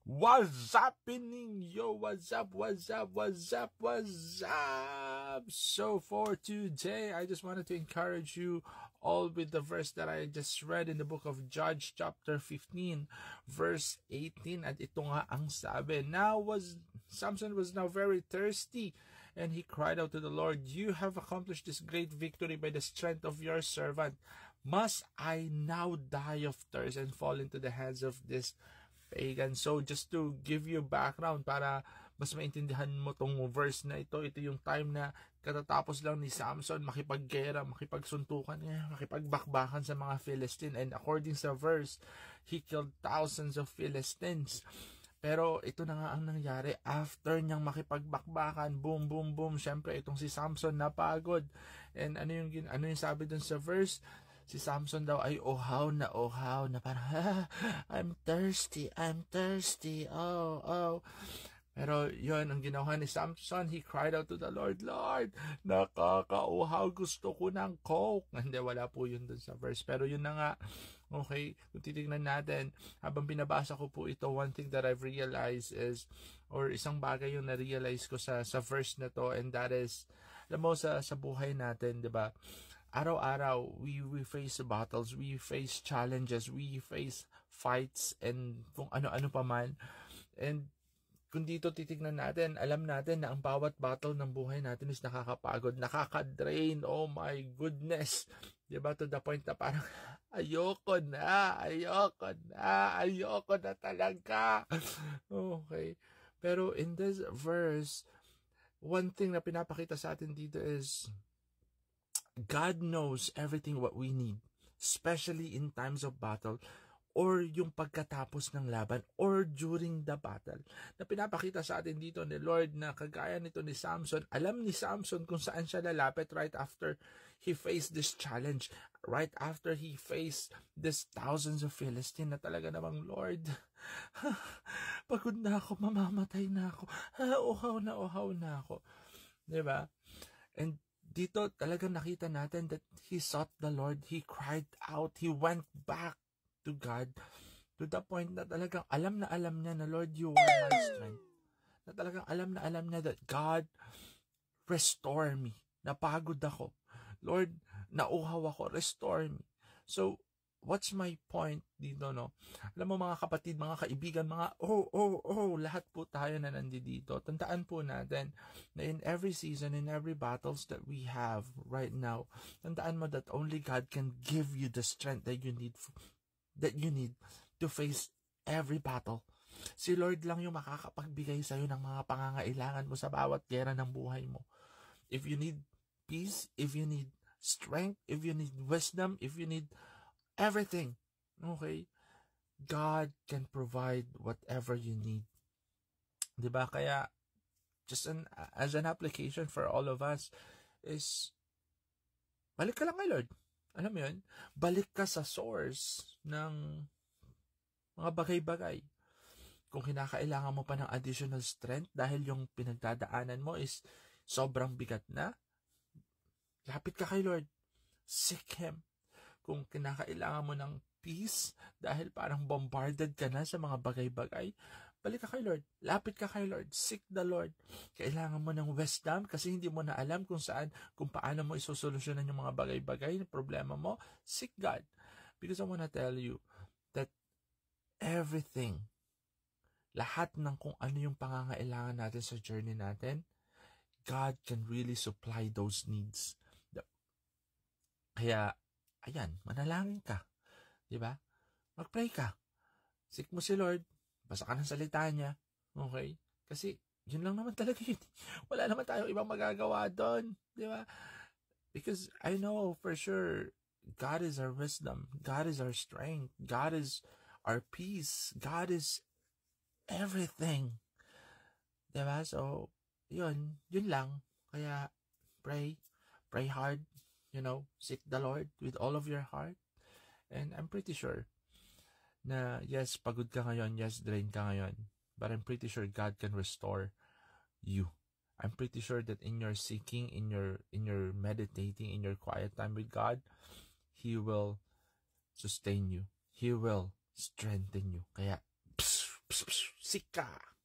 What's happening? Yo, what's up, what's up, what's up, what's up? So for today, I just wanted to encourage you all with the verse that I just read in the book of Judges chapter 15, verse 18. At ito nga ang sabi, Samson was now very thirsty, and he cried out to the Lord, "You have accomplished this great victory by the strength of your servant. Must I now die of thirst and fall into the hands of this pagan?" So just to give you background para mas maintindihan mo tong verse na ito yung time na katatapos lang ni Samson makipaggera, makipagsuntukan, makipagbakbakan sa mga Philistine, and according sa verse, he killed thousands of Philistines. Pero ito na nga ang nangyari after niyang makipagbakbakan, boom, boom, boom. Syempre itong si Samson napagod. And ano yung sabi dun sa verse? Si Samson daw ay ohaw na parang, I'm thirsty, oh. Pero yun, ang ginawa ni Samson, he cried out to the Lord, "Lord, nakakauhaw, gusto ko ng Coke." Hindi, wala po yun dun sa verse. Pero yun na nga, okay, kung titignan natin, habang binabasa ko po ito, one thing that I've realized is, or isang bagay yung na-realize ko sa verse na to, and that is, alam mo, sa buhay natin, di ba? Araw-araw, we face battles, we face challenges, we face fights, and kung ano-ano pa man. And kung dito titignan natin, alam natin na ang bawat battle ng buhay natin is nakakapagod, nakaka-drain, oh my goodness. Diba? To the point na parang, ayoko na talaga. Okay. Pero in this verse, one thing na pinapakita sa atin dito is, God knows everything what we need, especially in times of battle, or yung pagkatapos ng laban, or during the battle. Na pinapakita sa atin dito ni Lord na kagaya nito ni Samson, alam ni Samson kung saan siya lalapit right after he faced this challenge, right after he faced this thousands of Philistine, na talaga namang, Lord, pagod na ako, mamamatay na ako, uhaw na ako. Diba? And dito talagang nakita natin that he sought the Lord, he cried out, he went back to God, to the point na talagang alam niya na, Lord, you are my strength. Na talagang alam niya that God, restore me. Napagod ako. Lord, nauhaw ako, restore me. So, what's my point dito, no? Alam mo mga kapatid, mga kaibigan, mga lahat po tayo na nandito. Tandaan po natin na in every season, in every battles that we have right now, tandaan mo that only God can give you the strength that you need to face every battle. Si Lord lang yung makakapagbigay sa'yo ng mga pangangailangan mo sa bawat gera ng buhay mo. If you need peace, if you need strength, if you need wisdom, if you need everything, okay, God can provide whatever you need. Diba? Kaya, just as an application for all of us is, balik ka lang kay Lord. Alam mo yun? Balik ka sa source ng mga bagay-bagay. Kung kinakailangan mo pa ng additional strength dahil yung pinagdadaanan mo is sobrang bigat na, lapit ka kay Lord. Seek Him. Kung kinakailangan mo ng peace dahil parang bombarded ka na sa mga bagay-bagay, balik ka kay Lord. Lapit ka kay Lord. Seek the Lord. Kailangan mo ng wisdom kasi hindi mo na alam kung paano mo isosolusyonan yung mga bagay-bagay na problema mo. Seek God. Because I wanna tell you that everything, lahat ng kung ano yung pangangailangan natin sa journey natin, God can really supply those needs. Kaya, ayan, manalangin ka. Diba? Mag-pray ka. Seek mo si Lord. Basa ka ng salita niya. Okay? Kasi, yun lang naman talaga yun. Wala naman tayong ibang magagawa doon. Diba? Because I know for sure, God is our wisdom. God is our strength. God is our peace. God is everything. Diba? So, yun lang. Kaya, pray hard. Seek the Lord with all of your heart. And I'm pretty sure na yes, pagod ka ngayon, yes, drain ka ngayon, but I'm pretty sure God can restore you. I'm pretty sure that in your seeking, in your meditating, in your quiet time with God, He will sustain you. He will strengthen you. Kaya, musika.